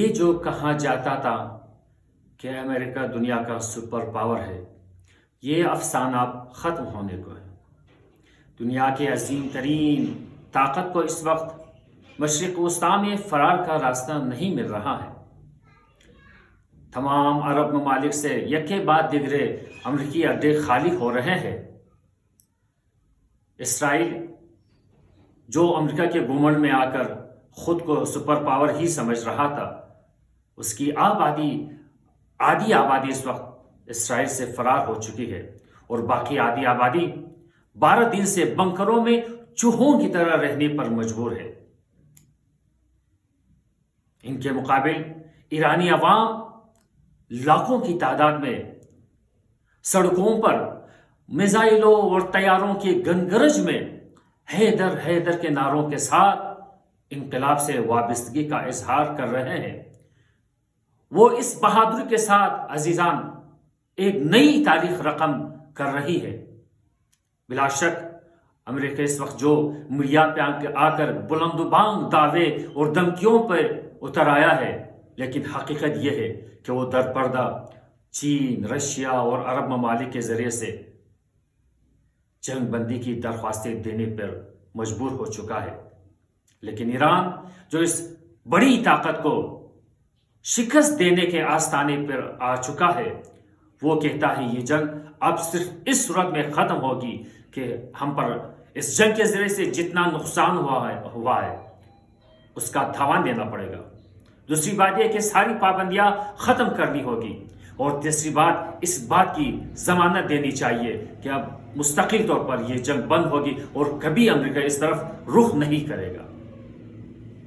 یہ جو کہا جاتا تھا کہ امریکہ دنیا کا سپر پاور ہے، یہ افسانہ ختم ہونے کو ہے۔ دنیا کے عظیم ترین طاقت کو اس وقت مشرق وسطیٰ میں فرار کا راستہ نہیں مل رہا ہے۔ تمام عرب ممالک سے یکے بعد دیگرے امریکی اڈے خالی ہو رہے ہیں۔ اسرائیل جو امریکہ کے گھمنڈ میں آ کر خود کو سپر پاور ہی سمجھ رہا تھا، اس کی آدھی آبادی اس وقت اسرائیل سے فرار ہو چکی ہے، اور باقی آدھی آبادی 12 دن سے بنکروں میں چوہوں کی طرح رہنے پر مجبور ہے۔ ان کے مقابل ایرانی عوام لاکھوں کی تعداد میں سڑکوں پر میزائلوں اور طیاروں کی گنگرج میں حیدر حیدر کے نعروں کے ساتھ انقلاب سے وابستگی کا اظہار کر رہے ہیں۔ وہ اس بہادری کے ساتھ عزیزان ایک نئی تاریخ رقم کر رہی ہے۔ بلا شک امریکہ اس وقت جو میڈیا پہ آ کر بلند و بانگ دعوے اور دھمکیوں پر اتر آیا ہے، لیکن حقیقت یہ ہے کہ وہ در پردہ چین، رشیا اور عرب ممالک کے ذریعے سے جنگ بندی کی درخواستیں دینے پر مجبور ہو چکا ہے۔ لیکن ایران جو اس بڑی طاقت کو شکست دینے کے آستانے پر آ چکا ہے، وہ کہتا ہے یہ جنگ اب صرف اس صورت میں ختم ہوگی کہ ہم پر اس جنگ کے ذریعے سے جتنا نقصان ہوا ہے اس کا تاوان دینا پڑے گا۔ دوسری بات یہ کہ ساری پابندیاں ختم کرنی ہوگی، اور تیسری بات اس بات کی ضمانت دینی چاہیے کہ اب مستقل طور پر یہ جنگ بند ہوگی اور کبھی امریکہ اس طرف رخ نہیں کرے گا۔